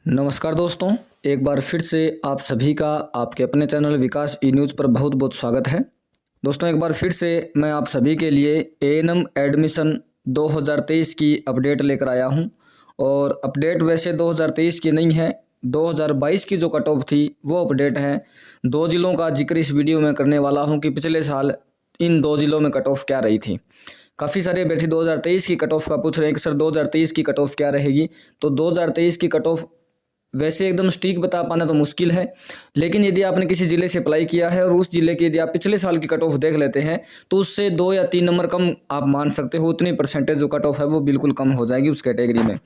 नमस्कार दोस्तों, एक बार फिर से आप सभी का आपके अपने चैनल विकास ई न्यूज़ पर बहुत बहुत स्वागत है। दोस्तों, एक बार फिर से मैं आप सभी के लिए एएनएम एडमिशन 2023 की अपडेट लेकर आया हूं। और अपडेट वैसे 2023 की नहीं है, 2022 की जो कट ऑफ थी वो अपडेट है। दो जिलों का जिक्र इस वीडियो में करने वाला हूं कि पिछले साल इन दो जिलों में कट ऑफ क्या रही थी। काफ़ी सारे अभ्यर्थी 2023 की कट ऑफ का पूछ रहे हैं कि सर 2023 की कट ऑफ क्या रहेगी। तो 2023 की कट ऑफ वैसे एकदम सटीक बता पाना तो मुश्किल है, लेकिन यदि आपने किसी ज़िले से अप्लाई किया है और उस ज़िले की यदि आप पिछले साल की कट ऑफ देख लेते हैं तो उससे 2 या 3 नंबर कम आप मान सकते हो। उतनी परसेंटेज जो कट ऑफ है वो बिल्कुल कम हो जाएगी उस कैटेगरी में।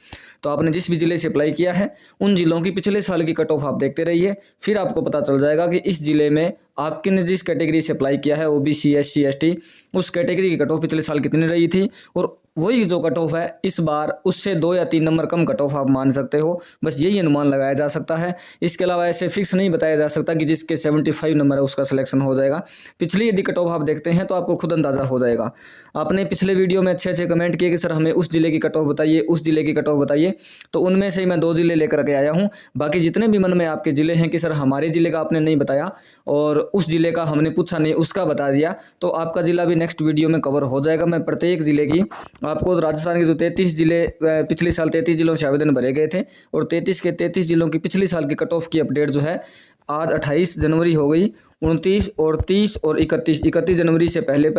तो आपने जिस भी ज़िले से अप्लाई किया है उन ज़िलों की पिछले साल की कट ऑफ आप देखते रहिए, फिर आपको पता चल जाएगा कि इस ज़िले में आपने जिस कैटेगरी से अप्लाई किया है ओबीसी, एससी, एसटी, उस कैटेगरी की कट ऑफ पिछले साल कितनी रही थी और वही जो कट ऑफ है इस बार उससे 2 या 3 नंबर कम कट ऑफ आप मान सकते हो। बस यही अनुमान लगाया जा सकता है। इसके अलावा ऐसे फिक्स नहीं बताया जा सकता कि जिसके 75 नंबर है उसका सिलेक्शन हो जाएगा। पिछली यदि कट ऑफ आप देखते हैं तो आपको खुद अंदाज़ा हो जाएगा। आपने पिछले वीडियो में अच्छे अच्छे कमेंट किए कि सर हमें उस जिले की कट ऑफ बताइए, उस जिले की कट ऑफ बताइए, तो उनमें से ही मैं 2 जिले लेकर के आया हूँ। बाकी जितने भी मन में आपके ज़िले हैं कि सर हमारे ज़िले का आपने नहीं बताया और उस ज़िले का हमने पूछा नहीं उसका बता दिया, तो आपका ज़िला भी नेक्स्ट वीडियो में कवर हो जाएगा। मैं प्रत्येक ज़िले की आपको राजस्थान जो 33 जिले पिछले साल 33 जिलों से आवेदन भरे गए थे और 33 के 33 जिलों की पिछली साल की कट ऑफ की अपडेट जो है आज 28 जनवरी हो गई। 29 और 30 और 31 जनवरी से पहले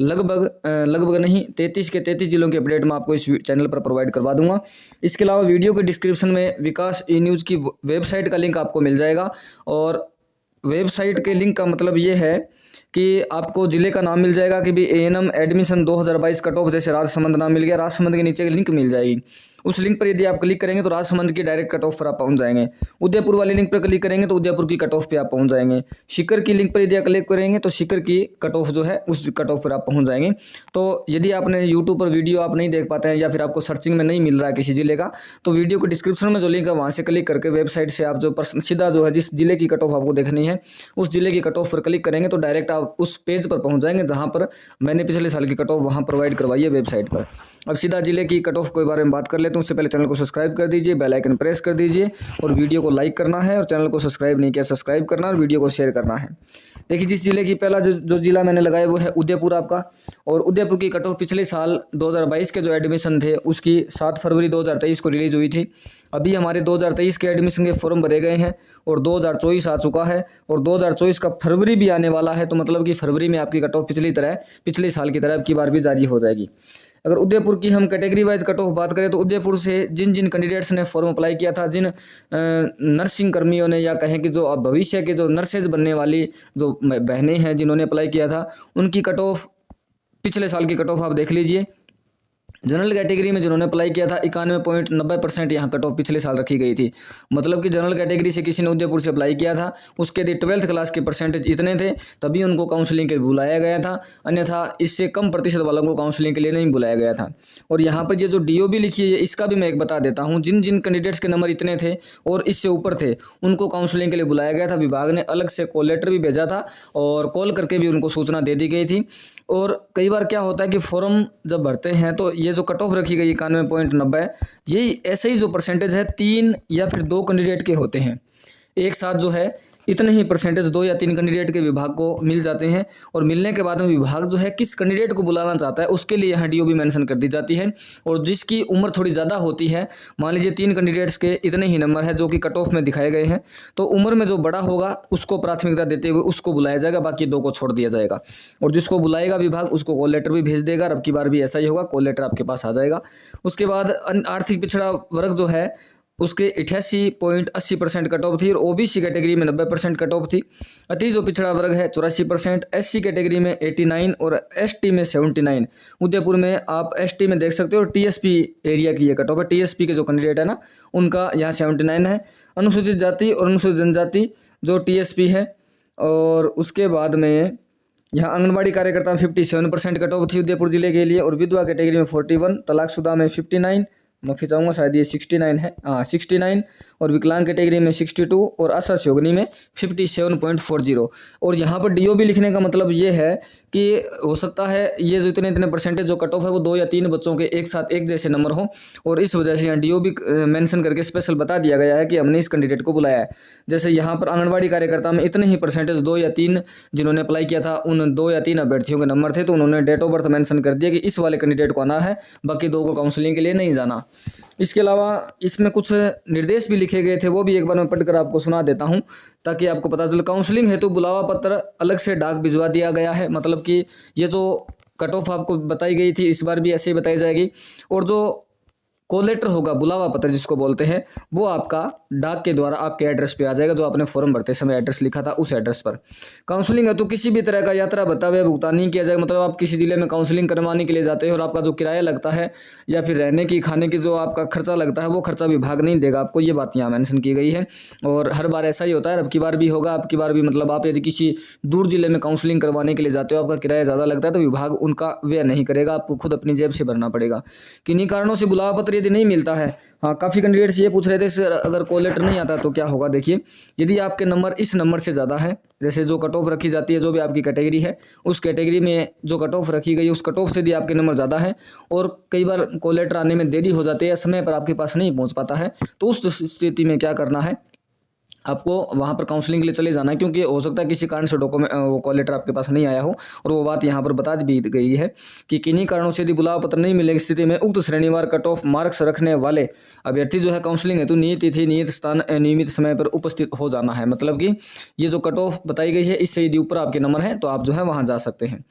लगभग नहीं 33 के 33 जिलों की अपडेट मैं आपको इस चैनल पर प्रोवाइड करवा दूंगा। इसके अलावा वीडियो के डिस्क्रिप्शन में विकास ई न्यूज़ की वेबसाइट का लिंक आपको मिल जाएगा। और वेबसाइट के लिंक का मतलब ये है कि आपको ज़िले का नाम मिल जाएगा कि भी एएनएम एडमिशन 2022 कट ऑफ, जैसे राजसमंद नाम मिल गया, राजसमंद के नीचे लिंक मिल जाएगी। उस लिंक पर यदि आप क्लिक करेंगे तो राजसमंद की डायरेक्ट कट ऑफ पर आप पहुंच जाएंगे। उदयपुर वाले लिंक पर क्लिक करेंगे तो उदयपुर की कट ऑफ पे आप पहुंच जाएंगे। सीकर की लिंक पर यदि आप क्लिक करेंगे तो सीकर की कट ऑफ जो है उस कट ऑफ पर आप पहुंच जाएंगे। तो यदि आपने यूट्यूब पर वीडियो आप नहीं देख पाते हैं या फिर आपको सर्चिंग में नहीं मिल रहा है किसी ज़िले का, तो वीडियो के डिस्क्रिप्शन में जो लिंक है वहाँ से क्लिक करके वेबसाइट से आप जो सीधा जो है जिस जिले की कट ऑफ आपको देखनी है उस जिले की कट ऑफ पर क्लिक करेंगे तो डायरेक्ट आप उस पेज पर पहुँच जाएंगे जहाँ पर मैंने पिछले साल की कट ऑफ वहाँ प्रोवाइड करवाई है वेबसाइट पर। अब सीधा जिले की कट ऑफ के बारे में बात कर लेते हैं। उससे पहले चैनल को सब्सक्राइब कर दीजिए, बेल आइकन प्रेस कर दीजिए और वीडियो को लाइक करना है और चैनल को सब्सक्राइब नहीं किया सब्सक्राइब करना और वीडियो को शेयर करना है। देखिए, जिस जिले की पहला जो जिला मैंने लगाया वो है उदयपुर आपका। और उदयपुर की कट ऑफ पिछले साल 2022 के जो एडमिशन थे उसकी 7 फरवरी 2023 को रिलीज हुई थी। अभी हमारे 2023 के एडमिशन के फॉर्म भरे गए हैं और 2024 आ चुका है और 2024 का फरवरी भी आने वाला है। तो मतलब कि फरवरी में आपकी कट ऑफ पिछले साल की तरह अब की बार भी जारी हो जाएगी। अगर उदयपुर की हम कैटेगरी वाइज कट ऑफ बात करें तो उदयपुर से जिन जिन कैंडिडेट्स ने फॉर्म अप्लाई किया था, जिन नर्सिंग कर्मियों ने या कहें कि जो अब भविष्य के जो नर्सेज बनने वाली जो बहनें हैं जिन्होंने अप्लाई किया था, उनकी कट ऑफ पिछले साल की कट ऑफ आप देख लीजिए। जनरल कैटेगरी में जिन्होंने अप्लाई किया था 91.90% यहाँ कट ऑफ पिछले साल रखी गई थी। मतलब कि जनरल कैटेगरी से किसी ने उदयपुर से अप्लाई किया था, उसके यदि 12th क्लास के परसेंटेज इतने थे तभी उनको काउंसलिंग के बुलाया गया था, अन्यथा इससे कम प्रतिशत वालों को काउंसलिंग के लिए नहीं बुलाया गया था। और यहाँ पर ये जो DOB लिखी है इसका भी मैं एक बता देता हूँ। जिन जिन कैंडिडेट्स के नंबर इतने थे और इससे ऊपर थे उनको काउंसलिंग के लिए बुलाया गया था। विभाग ने अलग से कॉल लेटर भी भेजा था और कॉल करके भी उनको सूचना दे दी गई थी। और कई बार क्या होता है कि फॉर्म जब भरते हैं तो ये जो कट ऑफ रखी गई 91.90, यही ऐसे ही जो परसेंटेज है 3 या फिर 2 कैंडिडेट के होते हैं। एक साथ जो है इतने ही परसेंटेज 2 या 3 कैंडिडेट के विभाग को मिल जाते हैं और मिलने के बाद में विभाग जो है किस कैंडिडेट को बुलाना चाहता है उसके लिए यहाँ DOB मेंशन कर दी जाती है। और जिसकी उम्र थोड़ी ज़्यादा होती है, मान लीजिए 3 कैंडिडेट्स के इतने ही नंबर है जो कि कट ऑफ में दिखाए गए हैं, तो उम्र में जो बड़ा होगा उसको प्राथमिकता देते हुए उसको बुलाया जाएगा, बाकी 2 को छोड़ दिया जाएगा। और जिसको बुलाएगा विभाग उसको कॉल लेटर भी भेज देगा। अब की बार भी ऐसा ही होगा, कॉल लेटर आपके पास आ जाएगा। उसके बाद आर्थिक पिछड़ा वर्ग जो है उसके 88.80% कट ऑफ थी और OBC कैटेगरी में 90% कट ऑफ थी। अति जो पिछड़ा वर्ग है 84%, SC कैटेगरी में 89 और ST में 79। उदयपुर में आप ST में देख सकते हो और TSP एरिया की ये कट ऑफ है। TSP के जो कैंडिडेट है ना उनका यहाँ 79 है। अनुसूचित जाति और अनुसूचित जनजाति जो TSP है। और उसके बाद में यहाँ आंगनबाड़ी कार्यकर्ता में 57% कट ऑफ थी उदयपुर जिले के लिए और विधवा कैटेगरी में 41, तलाकशुदा में 59, माफी चाहूँगा शायद ये 69 है, 69, और विकलांग कैटेगरी में 62 और असहयोगिनी में 57.40। और यहाँ पर DOB लिखने का मतलब ये है कि हो सकता है ये जो इतने इतने परसेंटेज जो कट ऑफ है वो 2 या 3 बच्चों के एक साथ एक जैसे नंबर हो, और इस वजह से यहाँ डीओ भी मेंशन करके स्पेशल बता दिया गया है कि हमने इस कैंडिडेट को बुलाया है। जैसे यहाँ पर आंगनबाड़ी कार्यकर्ता में इतने ही परसेंटेज 2 या 3 जिन्होंने अप्लाई किया था उन 2 या 3 अभ्यर्थियों के नंबर थे, तो उन्होंने डेट ऑफ बर्थ मेंशन कर दिया कि इस वाले कैंडिडेट को आना है, बाकी 2 को काउंसलिंग के लिए नहीं जाना। इसके अलावा इसमें कुछ निर्देश भी लिखे गए थे, वो भी एक बार मैं पढ़कर आपको सुना देता हूं ताकि आपको पता चले। काउंसलिंग हेतु बुलावा पत्र अलग से डाक भिजवा दिया गया है, मतलब कि ये जो कट ऑफ आपको बताई गई थी इस बार भी ऐसे ही बताई जाएगी, और जो कॉल लेटर होगा, बुलावा पत्र जिसको बोलते हैं, वो आपका डाक के द्वारा आपके एड्रेस पे आ जाएगा, जो आपने फॉर्म भरते समय एड्रेस लिखा था उस एड्रेस पर। काउंसलिंग है तो किसी भी तरह का यात्रा भत्ता व भुगतान नहीं किया जाएगा, मतलब आप किसी जिले में काउंसलिंग करवाने के लिए जाते हैं और आपका जो किराया लगता है या फिर रहने की खाने की जो आपका खर्चा लगता है वो खर्चा विभाग नहीं देगा आपको, ये बात यहाँ मेंशन की गई है। और हर बार ऐसा ही होता है, अब की बार भी होगा, अब की बार भी मतलब आप यदि किसी दूर जिले में काउंसलिंग करवाने के लिए जाते हो, आपका किराया ज़्यादा लगता है तो विभाग उनका व्यय नहीं करेगा, आपको खुद अपनी जेब से भरना पड़ेगा। किन्हीं कारणों से बुलावा पत्र यदि नहीं मिलता है, हाँ काफ़ी कैंडिडेट्स ये पूछ रहे थे सर अगर कॉल लेटर नहीं आता तो क्या होगा। देखिए, यदि आपके नंबर इस नंबर से ज़्यादा है, जैसे जो कट ऑफ रखी जाती है, जो भी आपकी कैटेगरी है उस कैटेगरी में जो कट ऑफ रखी गई उस कट ऑफ से यदि आपके नंबर ज़्यादा है और कई बार कॉल लेटर आने में देरी हो जाती है या समय पर आपके पास नहीं पहुँच पाता है, तो उस स्थिति में क्या करना है, आपको वहाँ पर काउंसलिंग के लिए चले जाना है, क्योंकि हो सकता है किसी कारण से डॉक्यूमेंट वो कॉल लेटर आपके पास नहीं आया हो। और वो बात यहाँ पर बता भी गई है कि किन्हीं कारणों से यदि बुलावा पत्र नहीं मिलेगी स्थिति में उक्त श्रेणीवार कट ऑफ मार्क्स रखने वाले अभ्यर्थी जो है काउंसलिंग हेतु नियत तिथि, नियत स्थान, नियमित समय पर उपस्थित हो जाना है। मतलब कि ये जो कट ऑफ बताई गई है इससे यदि ऊपर आपके नंबर है तो आप जो है वहाँ जा सकते हैं।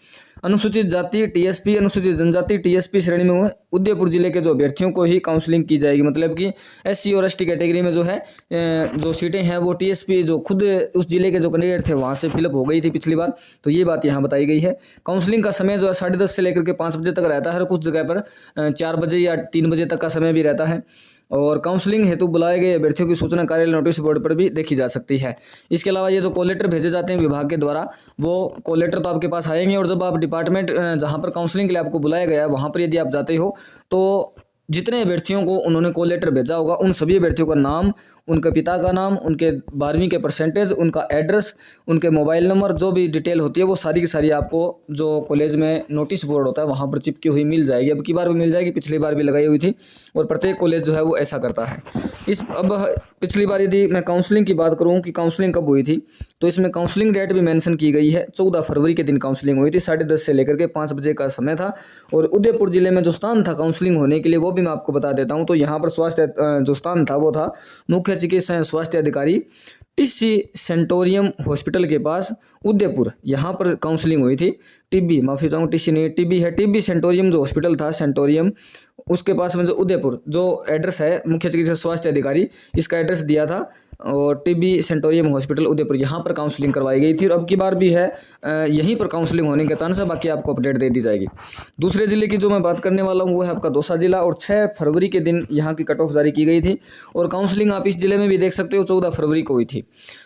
अनुसूचित जाति टीएसपी, अनुसूचित जनजाति टीएसपी श्रेणी में हुए उदयपुर जिले के जो अभ्यर्थियों को ही काउंसलिंग की जाएगी, मतलब कि एससी और एसटी कैटेगरी में जो है जो सीटें हैं वो टीएसपी जो खुद उस जिले के जो कैंडिडेट थे वहाँ से फिलअप हो गई थी पिछली बार, तो ये बात यहाँ बताई गई है। काउंसलिंग का समय जो है 10:30 से लेकर के 5 बजे तक रहता है, कुछ जगह पर 4 बजे या 3 बजे तक का समय भी रहता है। और काउंसलिंग हेतु बुलाए गए अभ्यर्थियों की सूचना कार्यालय नोटिस बोर्ड पर भी देखी जा सकती है। इसके अलावा ये जो कॉल लेटर भेजे जाते हैं विभाग के द्वारा, वो कॉल लेटर तो आपके पास आएंगे, और जब आप डिपार्टमेंट जहाँ पर काउंसलिंग के लिए आपको बुलाया गया है वहाँ पर यदि आप जाते हो तो जितने अभ्यर्थियों को उन्होंने कॉल लेटर भेजा होगा उन सभी अभ्यर्थियों का नाम, उनके पिता का नाम, उनके 12वीं के परसेंटेज, उनका एड्रेस, उनके मोबाइल नंबर, जो भी डिटेल होती है वो सारी की सारी आपको जो कॉलेज में नोटिस बोर्ड होता है वहाँ पर चिपकी हुई मिल जाएगी। अब की बार भी मिल जाएगी, पिछली बार भी लगाई हुई थी, और प्रत्येक कॉलेज जो है वो ऐसा करता है। अब पिछली बार यदि मैं काउंसलिंग की बात करूँ कि काउंसलिंग कब हुई थी, तो इसमें काउंसलिंग डेट भी मेंशन की गई है। 14 फरवरी के दिन काउंसलिंग हुई थी, 10:30 से लेकर के 5 बजे का समय था। और उदयपुर जिले में जो स्थान था काउंसलिंग होने के लिए वो भी मैं आपको बता देता हूँ। तो यहाँ पर स्वास्थ्य जो स्थान था वो था मुख्य चिकित्सा स्वास्थ्य अधिकारी टिस्सी सेंटोरियम हॉस्पिटल के पास उदयपुर, यहाँ पर काउंसलिंग हुई थी। टिब्बी, माफ़ी चाहूँ टिस्सी नहीं टिब्बी है, टिब्बी सेंटोरियम जो हॉस्पिटल था सेंटोरियम, उसके पास में जो उदयपुर जो एड्रेस है मुख्य चिकित्सा स्वास्थ्य अधिकारी इसका एड्रेस दिया था, और टिब्बी सेंटोरियम हॉस्पिटल उदयपुर यहाँ पर काउंसलिंग करवाई गई थी। और अब की बार भी है यहीं पर काउंसलिंग होने के चांस है, बाकी आपको अपडेट दे दी जाएगी। दूसरे जिले की जो मैं बात करने वाला हूँ वो है आपका दौसा जिला, और 6 फरवरी के दिन यहाँ की कट ऑफ जारी की गई थी। और काउंसलिंग आप इस जिले में भी देख सकते हो 14 फरवरी को हुई थी।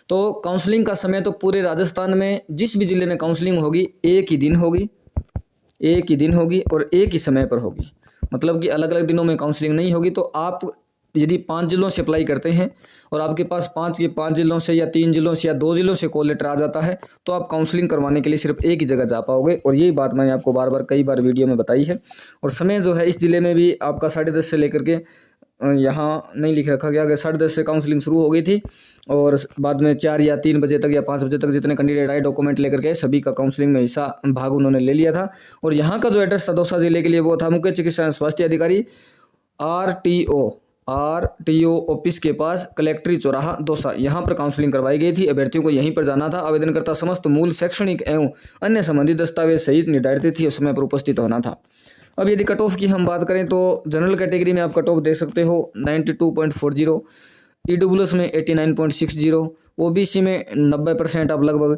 तो काउंसलिंग का समय तो पूरे राजस्थान में जिस भी जिले में काउंसलिंग होगी एक ही दिन होगी, एक ही दिन होगी और एक ही समय पर होगी, मतलब कि अलग अलग दिनों में काउंसलिंग नहीं होगी। तो आप यदि 5 जिलों से अप्लाई करते हैं और आपके पास 5 के 5 जिलों से या 3 जिलों से या 2 जिलों से कॉल लेटर आ जाता है तो आप काउंसलिंग करवाने के लिए सिर्फ एक ही जगह जा पाओगे। और यही बात मैंने आपको बार बार कई बार वीडियो में बताई है। और समय जो है इस जिले में भी आपका 10:30 से लेकर के यहाँ नहीं लिख रखा गया कि 10:30 से काउंसलिंग शुरू हो गई थी, और बाद में 4 या 3 बजे तक या 5 बजे तक जितने कैंडिडेट आए डॉक्यूमेंट लेकर के सभी का काउंसलिंग में हिस्सा भाग उन्होंने ले लिया था। और यहाँ का जो एड्रेस था दौसा जिले के लिए वो था मुख्य चिकित्सा स्वास्थ्य अधिकारी आरटीओ ऑफिस के पास कलेक्ट्री चौराहा दौसा, यहाँ पर काउंसलिंग करवाई गई थी। अभ्यर्थियों को यहीं पर जाना था। आवेदनकर्ता समस्त मूल शैक्षणिक एवं अन्य संबंधित दस्तावेज सहित निर्धारित तिथि और समय पर उपस्थित होना था। अब यदि कट ऑफ की हम बात करें तो जनरल कैटेगरी में आप कट ऑफ देख सकते हो 92.40, ईडब्ल्यूएस में 89.60, ओबीसी में 90% आप लगभग,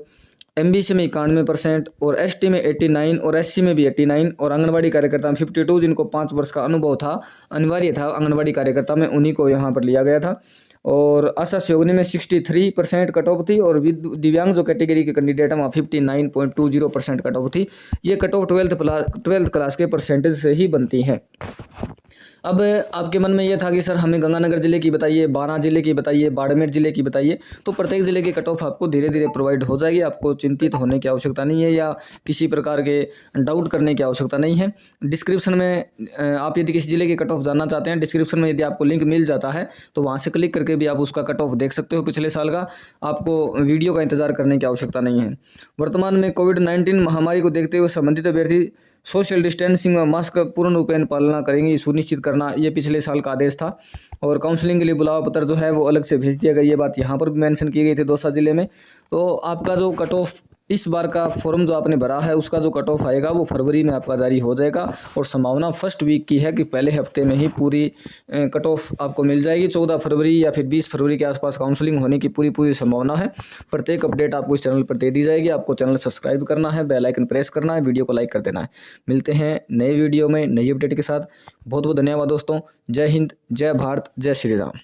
एमबीसी में 91% और एसटी में 89 और एससी में भी 89 और आंगनबाड़ी कार्यकर्ता में 52, जिनको 5 वर्ष का अनुभव था अनिवार्य था आंगनबाड़ी कार्यकर्ता में, उन्हीं को यहाँ पर लिया गया था। और आशा सहयोगिनी में 63% कट ऑफ थी, और दिव्यांग जो कैटेगरी के कैंडिडेट हैं वहाँ 59.20% कट ऑफ थी। ये कट ऑफ 12th क्लास के परसेंटेज से ही बनती है। अब आपके मन में ये था कि सर हमें गंगानगर जिले की बताइए, बारां जिले की बताइए, बाड़मेर जिले की बताइए, तो प्रत्येक जिले की कट ऑफ आपको धीरे धीरे प्रोवाइड हो जाएगी। आपको चिंतित होने की आवश्यकता नहीं है या किसी प्रकार के डाउट करने की आवश्यकता नहीं है। डिस्क्रिप्शन में आप यदि किसी जिले की कट ऑफ जानना चाहते हैं, डिस्क्रिप्शन में यदि आपको लिंक मिल जाता है तो वहाँ से क्लिक करके भी आप उसका कट ऑफ देख सकते हो पिछले साल का। आपको वीडियो का इंतजार करने की आवश्यकता नहीं है। वर्तमान में कोविड-19 महामारी को देखते हुए संबंधित अभ्यर्थी सोशल डिस्टेंसिंग व मास्क पूर्ण रूपेण पालना करेंगे, सुनिश्चित करना, ये पिछले साल का आदेश था। और काउंसलिंग के लिए बुलावा पत्र जो है वो अलग से भेज दिया गया, ये बात यहाँ पर भी मेंशन की गई थी दौसा जिले में। तो आपका जो कट ऑफ इस बार का फॉर्म जो आपने भरा है उसका जो कट ऑफ आएगा वो फरवरी में आपका जारी हो जाएगा। और संभावना फर्स्ट वीक की है कि पहले हफ्ते में ही पूरी कट ऑफ आपको मिल जाएगी। 14 फरवरी या फिर 20 फरवरी के आसपास काउंसलिंग होने की पूरी संभावना है। प्रत्येक अपडेट आपको इस चैनल पर दे दी जाएगी। आपको चैनल सब्सक्राइब करना है, बेल आइकन प्रेस करना है, वीडियो को लाइक कर देना है। मिलते हैं नए वीडियो में नई अपडेट के साथ। बहुत बहुत धन्यवाद दोस्तों। जय हिंद, जय भारत, जय श्री राम।